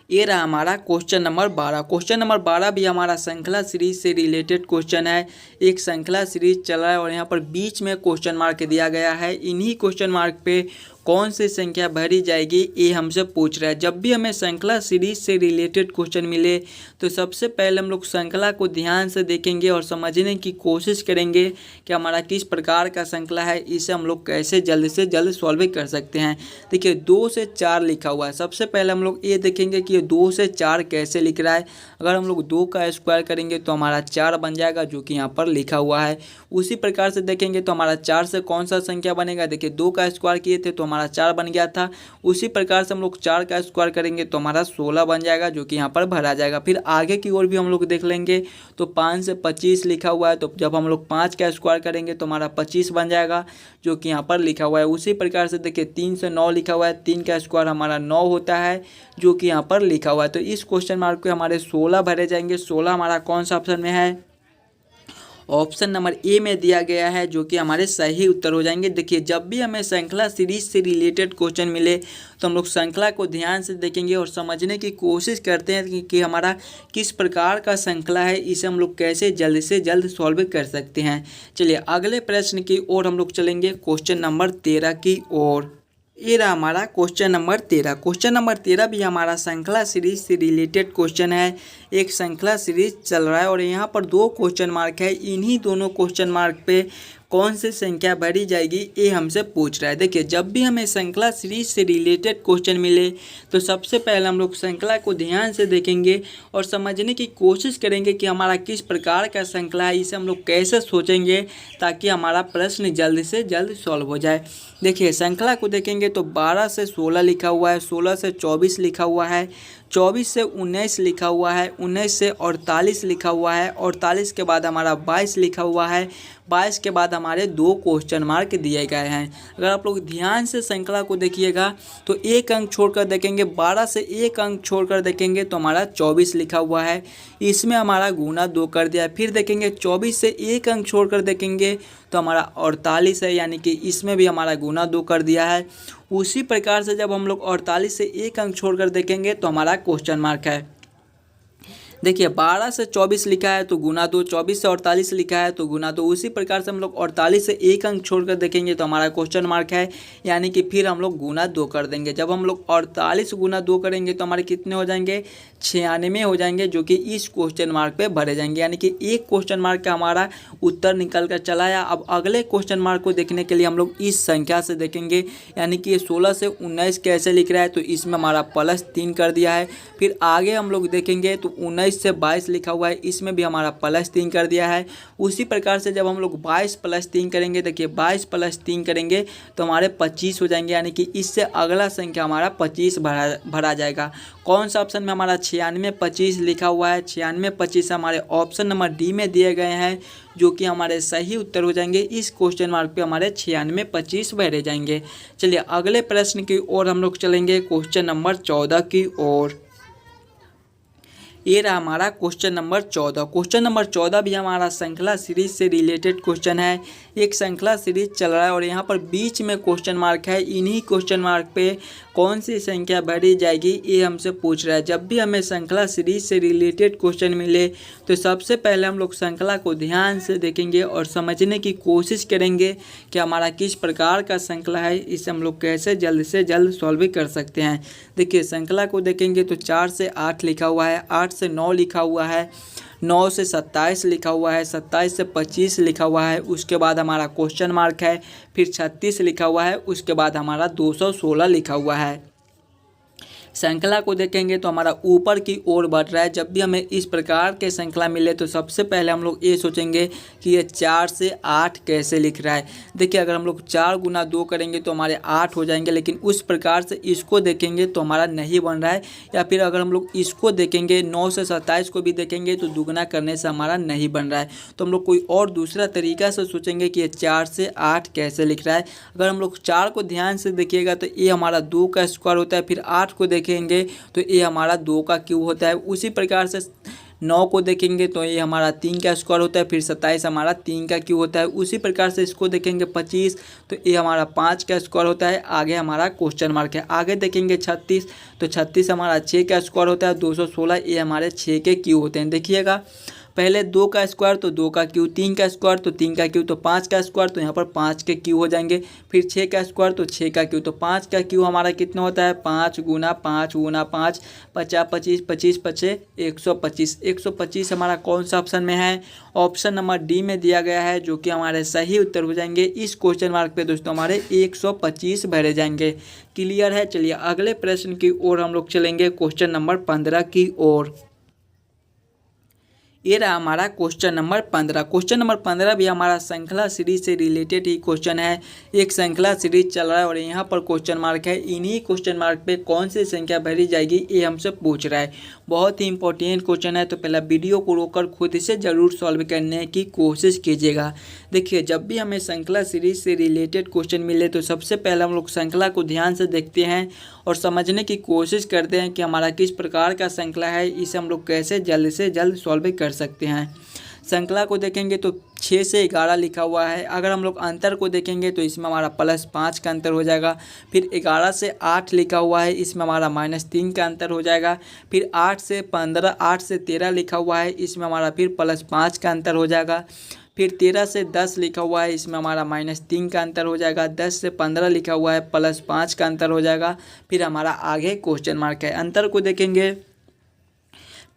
ये रहा हमारा क्वेश्चन नंबर 12। क्वेश्चन नंबर 12 भी हमारा श्रृंखला सीरीज से रिलेटेड क्वेश्चन है। एक श्रृंखला सीरीज चल रहा है और यहाँ पर बीच में क्वेश्चन मार्क दिया गया है। इन्हीं क्वेश्चन मार्क पे कौन सी संख्या भरी जाएगी ये हमसे पूछ रहा है। जब भी हमें श्रृंखला सीरीज से रिलेटेड क्वेश्चन मिले तो सबसे पहले हम लोग श्रृंखला को ध्यान से देखेंगे और समझने की कोशिश करेंगे कि हमारा किस प्रकार का श्रृंखला है, इसे हम लोग कैसे जल्द से जल्द सॉल्व कर सकते हैं। देखिए 2 से 4 लिखा हुआ है, सबसे पहले हम लोग ये देखेंगे कि ये 2 से 4 कैसे लिख रहा है। अगर हम लोग 2 का स्क्वायर करेंगे तो हमारा 4 बन जाएगा, जो कि यहाँ पर लिखा हुआ है। उसी प्रकार से देखेंगे तो हमारा 4 से कौन सा संख्या बनेगा, देखिए 2 का स्क्वायर किए थे तो हमारा 4 बन गया था। उसी प्रकार से हम लोग 4 का स्क्वायर करेंगे तो हमारा 16 बन जाएगा, जो कि यहाँ पर भरा जाएगा। फिर आगे की ओर भी हम लोग देख लेंगे तो 5 से 25 लिखा हुआ है, तो जब हम लोग 5 का स्क्वायर करेंगे तो हमारा 25 बन जाएगा, जो कि यहाँ पर लिखा हुआ है। उसी प्रकार से देखिए 3 से 9 लिखा हुआ है, 3 का स्क्वायर हमारा 9 होता है, जो कि यहाँ पर लिखा हुआ है। तो इस क्वेश्चन मार्क पे हमारे 16 भरे जाएंगे। 16 हमारा कौन सा ऑप्शन में है, ऑप्शन नंबर ए में दिया गया है, जो कि हमारे सही उत्तर हो जाएंगे। देखिए जब भी हमें श्रृंखला सीरीज से रिलेटेड क्वेश्चन मिले तो हम लोग श्रृंखला को ध्यान से देखेंगे और समझने की कोशिश करते हैं कि हमारा किस प्रकार का श्रृंखला है, इसे हम लोग कैसे जल्द से जल्द सॉल्व कर सकते हैं। चलिए अगले प्रश्न की ओर हम लोग चलेंगे, क्वेश्चन नंबर 13 की ओर। ये रहा हमारा क्वेश्चन नंबर 13। क्वेश्चन नंबर 13 भी हमारा श्रृंखला सीरीज से रिलेटेड क्वेश्चन है। एक श्रृंखला सीरीज चल रहा है और यहाँ पर 2 क्वेश्चन मार्क है। इन्हीं दोनों क्वेश्चन मार्क पे कौन सी संख्या भरी जाएगी ये हमसे पूछ रहा है। देखिए जब भी हमें श्रृंखला सीरीज से रिलेटेड क्वेश्चन मिले तो सबसे पहले हम लोग श्रृंखला को ध्यान से देखेंगे और समझने की कोशिश करेंगे कि हमारा किस प्रकार का श्रृंखला है, इसे हम लोग कैसे सोचेंगे ताकि हमारा प्रश्न जल्द से जल्द सॉल्व हो जाए। देखिए श्रृंखला को देखेंगे तो 12 से 16 लिखा हुआ है, 16 से 24 लिखा हुआ है, 24 से 19 लिखा हुआ है, 19 से 48 लिखा हुआ है, 48 के बाद हमारा 22 लिखा हुआ है, 22 के बाद हमारे 2 क्वेश्चन मार्क दिए गए हैं। अगर आप लोग ध्यान से श्रृंखला को देखिएगा तो एक अंक छोड़कर देखेंगे, 12 से एक अंक छोड़कर देखेंगे तो हमारा 24 लिखा हुआ है, इसमें हमारा गुना 2 कर दिया है। फिर देखेंगे 24 से एक अंक छोड़कर देखेंगे तो हमारा 48 है, यानी कि इसमें भी हमारा गुना 2 कर दिया है। उसी प्रकार से जब हम लोग 48 से एक अंक छोड़कर देखेंगे तो हमारा क्वेश्चन मार्क है। देखिए 12 से 24 लिखा है तो गुना 2, 24 से 48 लिखा है तो गुना 2। उसी प्रकार से हम लोग 48 से एक अंक छोड़कर देखेंगे तो हमारा क्वेश्चन मार्क है, यानी कि फिर हम लोग गुना 2 कर देंगे। जब हम लोग 48 गुना 2 करेंगे तो हमारे कितने हो जाएंगे, 96 हो जाएंगे, जो कि इस क्वेश्चन मार्क पे भरे जाएंगे। यानी कि एक क्वेश्चन मार्क का हमारा उत्तर निकल कर चला आया। अब अगले क्वेश्चन मार्क को देखने के लिए हम लोग इस संख्या से देखेंगे, यानी कि ये 16 से 19 कैसे लिख रहा है, तो इसमें हमारा +3 कर दिया है। फिर आगे हम लोग देखेंगे तो 19 से 22 लिखा हुआ है, इसमें भी हमारा +3 कर दिया है। उसी प्रकार से जब हम लोग 22 + 3 करेंगे, देखिए 22 + 3 करेंगे तो हमारे 25 हो जाएंगे, यानी कि इससे अगला संख्या हमारा 25 भरा जाएगा। कौन सा ऑप्शन में हमारा 96 25 लिखा हुआ है, 96 25 हमारे ऑप्शन नंबर डी में दिए गए हैं, जो कि हमारे सही उत्तर हो जाएंगे। इस क्वेश्चन मार्क पे हमारे 96 25 भरे जाएंगे। चलिए अगले प्रश्न की ओर हम लोग चलेंगे, क्वेश्चन नंबर 14 की ओर। ये रहा हमारा क्वेश्चन नंबर 14। क्वेश्चन नंबर 14 भी हमारा श्रृंखला सीरीज से रिलेटेड क्वेश्चन है। एक श्रृंखला सीरीज चल रहा है और यहाँ पर बीच में क्वेश्चन मार्क है। इन्हीं क्वेश्चन मार्क पे कौन सी संख्या भरी जाएगी ये हमसे पूछ रहा है। जब भी हमें श्रृंखला सीरीज से रिलेटेड क्वेश्चन मिले तो सबसे पहले हम लोग श्रृंखला को ध्यान से देखेंगे और समझने की कोशिश करेंगे कि हमारा किस प्रकार का श्रृंखला है, इसे हम लोग कैसे जल्द से जल्द सॉल्व कर सकते हैं। देखिए श्रृंखला को देखेंगे तो 4 से 8 लिखा हुआ है, 8 से 9 लिखा हुआ है, 9 से 27 लिखा हुआ है, 27 से 25 लिखा हुआ है, उसके बाद हमारा क्वेश्चन मार्क है, फिर 36 लिखा हुआ है, उसके बाद हमारा 216 लिखा हुआ है। श्रृंखला को देखेंगे तो हमारा ऊपर की ओर बढ़ रहा है। जब भी हमें इस प्रकार के श्रृंखला मिले तो सबसे पहले हम लोग ये सोचेंगे कि ये 4 से 8 कैसे लिख रहा है। देखिए अगर हम लोग 4 गुना 2 करेंगे तो हमारे 8 हो जाएंगे, लेकिन उस प्रकार से इसको देखेंगे तो हमारा नहीं बन रहा है। या फिर अगर हम लोग इसको देखेंगे 9 से 27 को भी देखेंगे तो दुगना करने से हमारा नहीं बन रहा है। तो हम लोग कोई और दूसरा तरीका से सोचेंगे कि ये 4 से 8 कैसे लिख रहा है। अगर हम लोग 4 को ध्यान से देखिएगा तो ये हमारा 2 का स्क्वायर होता है, फिर 8 को देखेंगे तो ये हमारा 2 का क्यूब होता है। उसी प्रकार से 9 को देखेंगे तो ये हमारा 3 का स्क्वायर होता है, फिर 27 हमारा 3 का क्यूब होता है। उसी प्रकार से इसको देखेंगे 25 तो ये हमारा 5 का स्क्वायर होता है। आगे हमारा क्वेश्चन मार्क है। आगे देखेंगे 36 तो 36 हमारा 6 का स्क्वायर होता है। 216 ये हमारे 6 के क्यूब होते हैं। देखिएगा पहले 2 का स्क्वायर तो 2 का क्यूब, 3 का स्क्वायर तो 3 का क्यूब, तो 5 का स्क्वायर तो यहाँ पर 5 के क्यूब हो जाएंगे। फिर 6 का स्क्वायर तो 6 का क्यूब, तो 5 का क्यूब हमारा कितना होता है 5 गुना 5 गुना 5 50 25 25 पचे 125। 125 हमारा कौन सा ऑप्शन में है? ऑप्शन नंबर डी में दिया गया है, जो कि हमारे सही उत्तर हो जाएंगे। इस क्वेश्चन मार्क पे दोस्तों हमारे 125 भरे जाएंगे। क्लियर है? चलिए अगले प्रश्न की ओर हम लोग चलेंगे, क्वेश्चन नंबर 15 की ओर। ये रहा हमारा क्वेश्चन नंबर 15। क्वेश्चन नंबर 15 भी हमारा श्रृंखला सीरीज से रिलेटेड ही क्वेश्चन है। एक श्रृंखला सीरीज चल रहा है और यहाँ पर क्वेश्चन मार्क है। इन्हीं क्वेश्चन मार्क पे कौन सी संख्या भरी जाएगी ये हमसे पूछ रहा है। बहुत ही इंपॉर्टेंट क्वेश्चन है, तो पहला वीडियो को रोककर खुद से ज़रूर सॉल्व करने की कोशिश कीजिएगा। देखिए जब भी हमें श्रृंखला सीरीज से रिलेटेड क्वेश्चन मिले तो सबसे पहले हम लोग श्रृंखला को ध्यान से देखते हैं और समझने की कोशिश करते हैं कि हमारा किस प्रकार का श्रृंखला है, इसे हम लोग कैसे जल्द से जल्द सॉल्व कर सकते हैं। श्रृंखला को देखेंगे तो 6 से 11 लिखा हुआ है। अगर हम लोग अंतर को देखेंगे तो इसमें हमारा +5 का अंतर हो जाएगा। फिर 11 से 8 लिखा हुआ है, इसमें हमारा -3 का अंतर हो जाएगा। फिर 8 से 15 8 से 13 लिखा हुआ है, इसमें हमारा फिर +5 का अंतर हो जाएगा। फिर 13 से 10 लिखा हुआ है, इसमें हमारा -3 का अंतर हो जाएगा। 10 से 15 लिखा हुआ है, +5 का अंतर हो जाएगा। फिर हमारा आगे क्वेश्चन मार्क है। अंतर को देखेंगे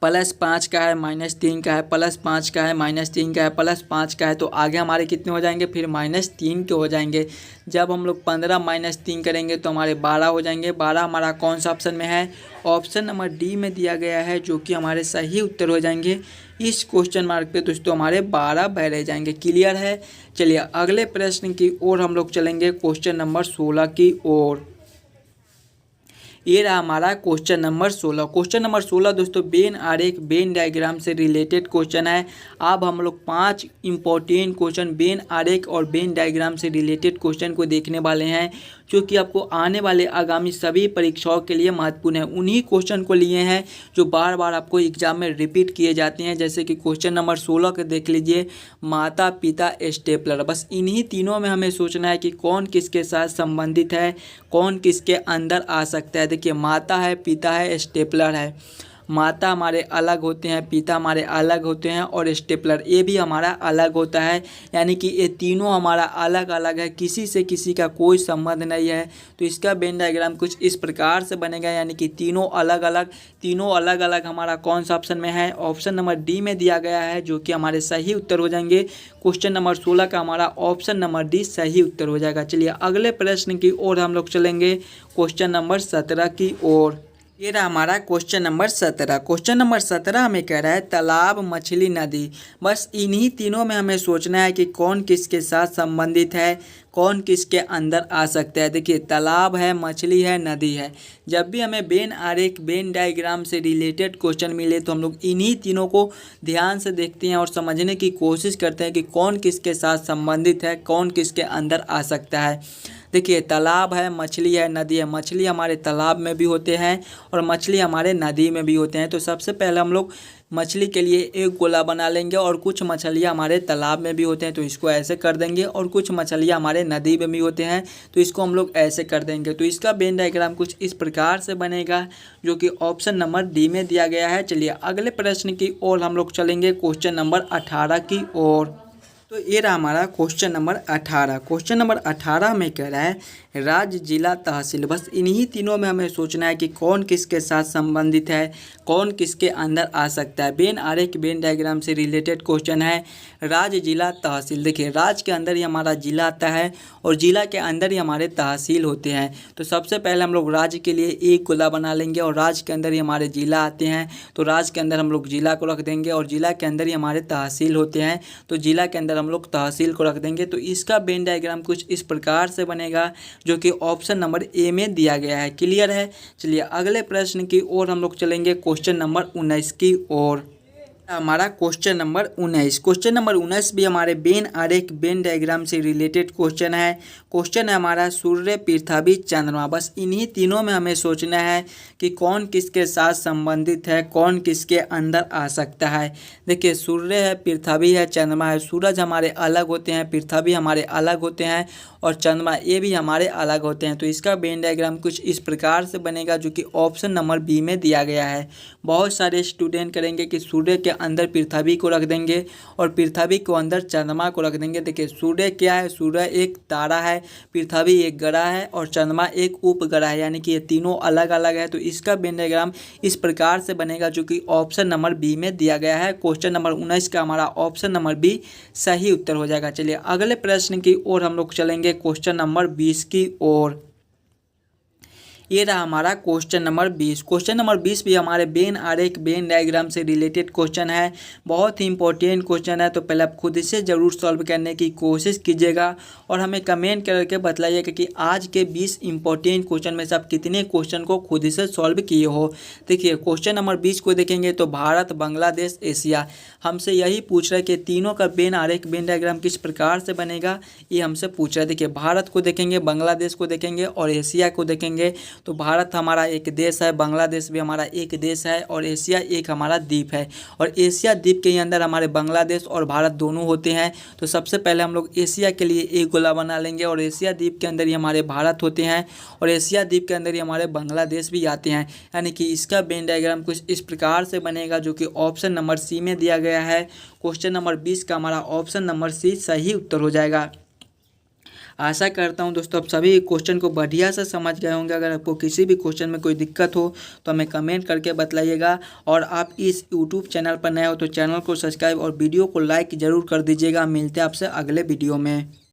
+5 का है, -3 का है, +5 का है, -3 का है, +5 का है, तो आगे हमारे कितने हो जाएंगे फिर -3 के हो जाएंगे। जब हम लोग 15 -3 करेंगे तो हमारे 12 हो जाएंगे। 12 हमारा कौन सा ऑप्शन में है? ऑप्शन नंबर डी में दिया गया है, जो कि हमारे सही उत्तर हो जाएंगे। इस क्वेश्चन मार्क पे दोस्तों हमारे 12 भरे जाएंगे। क्लियर है? चलिए अगले प्रश्न की ओर हम लोग चलेंगे, क्वेश्चन नंबर 16 की ओर। ये रहा हमारा क्वेश्चन नंबर 16। क्वेश्चन नंबर 16 दोस्तों वेन आरेख वेन डायग्राम से रिलेटेड क्वेश्चन है। अब हम लोग 5 इंपॉर्टेंट क्वेश्चन वेन आरेख और वेन डायग्राम से रिलेटेड क्वेश्चन को देखने वाले हैं, जो कि आपको आने वाले आगामी सभी परीक्षाओं के लिए महत्वपूर्ण है। उन्हीं क्वेश्चन को लिए हैं जो बार बार आपको एग्जाम में रिपीट किए जाते हैं। जैसे कि क्वेश्चन नंबर 16 के देख लीजिए, माता पिता स्टेपलर। बस इन्हीं तीनों में हमें सोचना है कि कौन किसके साथ संबंधित है, कौन किसके अंदर आ सकता है। देखिए माता है, पिता है, स्टेपलर है। माता हमारे अलग होते हैं, पिता हमारे अलग होते हैं और स्टेपलर ये भी हमारा अलग होता है। यानी कि ये तीनों हमारा अलग अलग है, किसी से किसी का कोई संबंध नहीं है। तो इसका वेन डायग्राम कुछ इस प्रकार से बनेगा, यानी कि तीनों अलग अलग हमारा कौन सा ऑप्शन में है? ऑप्शन नंबर डी में दिया गया है, जो कि हमारे सही उत्तर हो जाएंगे। क्वेश्चन नंबर 16 का हमारा ऑप्शन नंबर डी सही उत्तर हो जाएगा। चलिए अगले प्रश्न की ओर हम लोग चलेंगे, क्वेश्चन नंबर 17 की ओर। ये रहा हमारा क्वेश्चन नंबर 17। क्वेश्चन नंबर 17 हमें कह रहा है तालाब, मछली, नदी। बस इन्हीं तीनों में हमें सोचना है कि कौन किसके साथ संबंधित है, कौन किसके अंदर आ सकता है। देखिए तालाब है, मछली है, नदी है। जब भी हमें वेन आरेख वेन डायग्राम से रिलेटेड क्वेश्चन मिले तो हम लोग इन्हीं तीनों को ध्यान से देखते हैं और समझने की कोशिश करते हैं कि कौन किसके साथ संबंधित है, कौन किसके अंदर आ सकता है। देखिए तालाब है, मछली है, नदी है। मछली हमारे तालाब में भी होते हैं और मछली हमारे नदी में भी होते हैं। तो सबसे पहले हम लोग मछली के लिए एक गोला बना लेंगे और कुछ मछलियाँ हमारे तालाब में भी होते हैं तो इसको ऐसे कर देंगे, और कुछ मछलियाँ हमारे नदी में भी होते हैं तो इसको हम लोग ऐसे कर देंगे। तो इसका वेन डायग्राम कुछ इस प्रकार से बनेगा, जो कि ऑप्शन नंबर डी में दिया गया है। चलिए अगले प्रश्न की ओर हम लोग चलेंगे, क्वेश्चन नंबर 18 की ओर। तो ये रहा हमारा क्वेश्चन नंबर 18। क्वेश्चन नंबर 18 में कह रहा है राज्य, जिला, तहसील। बस इन्हीं तीनों में हमें सोचना है कि कौन किसके साथ संबंधित है, कौन किसके अंदर आ सकता है। वेन आरेख वेन डायग्राम से रिलेटेड क्वेश्चन है। राज्य, जिला, तहसील। देखिए राज्य के अंदर ही हमारा जिला आता है और जिला के अंदर ही हमारे तहसील होते हैं। तो सबसे पहले हम लोग राज्य के लिए एक गोला बना लेंगे और राज्य के अंदर ही हमारे जिला आते हैं तो राज्य के अंदर हम लोग जिला को रख देंगे, और जिला के अंदर ही हमारे तहसील होते हैं तो जिला के अंदर हम लोग तहसील को रख देंगे। तो इसका वेन डायग्राम कुछ इस प्रकार से बनेगा, जो कि ऑप्शन नंबर ए में दिया गया है। क्लियर है। चलिए अगले प्रश्न की ओर हम लोग चलेंगे, क्वेश्चन नंबर 19 की ओर। हमारा क्वेश्चन नंबर 19। क्वेश्चन नंबर 19 भी हमारे वेन आरेख वेन डायग्राम से रिलेटेड क्वेश्चन है। क्वेश्चन है हमारा सूर्य, पृथ्वी, चंद्रमा। बस इन्हीं तीनों में हमें सोचना है कि कौन किसके साथ संबंधित है, कौन किसके अंदर आ सकता है। देखिए सूर्य है, पृथ्वी है, चंद्रमा है। सूरज हमारे अलग होते हैं, पृथ्वी हमारे अलग होते हैं और चंद्रमा ये भी हमारे अलग होते हैं। तो इसका वेन डायग्राम कुछ इस प्रकार से बनेगा, जो कि ऑप्शन नंबर बी में दिया गया है। बहुत सारे स्टूडेंट करेंगे कि सूर्य के अंदर पृथ्वी को रख देंगे और पृथ्वी को अंदर चंद्रमा को रख देंगे। देखिए सूर्य क्या है, सूर्य एक तारा है, पृथ्वी एक ग्रह है और चंद्रमा एक उपग्रह है, यानी कि ये तीनों अलग अलग है। तो इसका वेन डायग्राम इस प्रकार से बनेगा, जो कि ऑप्शन नंबर बी में दिया गया है। क्वेश्चन नंबर 19 का हमारा ऑप्शन नंबर बी सही उत्तर हो जाएगा। चलिए अगले प्रश्न की ओर हम लोग चलेंगे, क्वेश्चन नंबर 20 की ओर। ये रहा हमारा क्वेश्चन नंबर 20। क्वेश्चन नंबर 20 भी हमारे वेन आरेख वेन डायग्राम से रिलेटेड क्वेश्चन है। बहुत ही इंपॉर्टेंट क्वेश्चन है, तो पहले आप खुद से ज़रूर सॉल्व करने की कोशिश कीजिएगा और हमें कमेंट करके बताइएगा कि आज के 20 इंपॉर्टेंट क्वेश्चन में से आप कितने क्वेश्चन को खुद से सॉल्व किए हो। देखिए क्वेश्चन नंबर 20 को देखेंगे तो भारत, बांग्लादेश, एशिया, हमसे यही पूछ रहा है कि तीनों का वेन आरेख वेन डायग्राम किस प्रकार से बनेगा, ये हमसे पूछ रहा है। देखिए भारत को देखेंगे, बांग्लादेश को देखेंगे और एशिया को देखेंगे। तो भारत हमारा एक देश है, बांग्लादेश भी हमारा एक देश है और एशिया एक हमारा द्वीप है। और एशिया द्वीप के अंदर हमारे बांग्लादेश और भारत दोनों होते हैं। तो सबसे पहले हम लोग एशिया के लिए एक गोला बना लेंगे और एशिया द्वीप के अंदर ही हमारे भारत होते हैं और एशिया द्वीप के अंदर ही हमारे बांग्लादेश भी आते हैं। यानी कि इसका वेन डायग्राम कुछ इस प्रकार से बनेगा, जो कि ऑप्शन नंबर सी में दिया गया है। क्वेश्चन नंबर 20 का हमारा ऑप्शन नंबर सी सही उत्तर हो जाएगा। आशा करता हूं दोस्तों आप सभी क्वेश्चन को बढ़िया से समझ गए होंगे। अगर आपको किसी भी क्वेश्चन में कोई दिक्कत हो तो हमें कमेंट करके बतलाइएगा, और आप इस यूट्यूब चैनल पर नए हो तो चैनल को सब्सक्राइब और वीडियो को लाइक ज़रूर कर दीजिएगा। मिलते हैं आपसे अगले वीडियो में।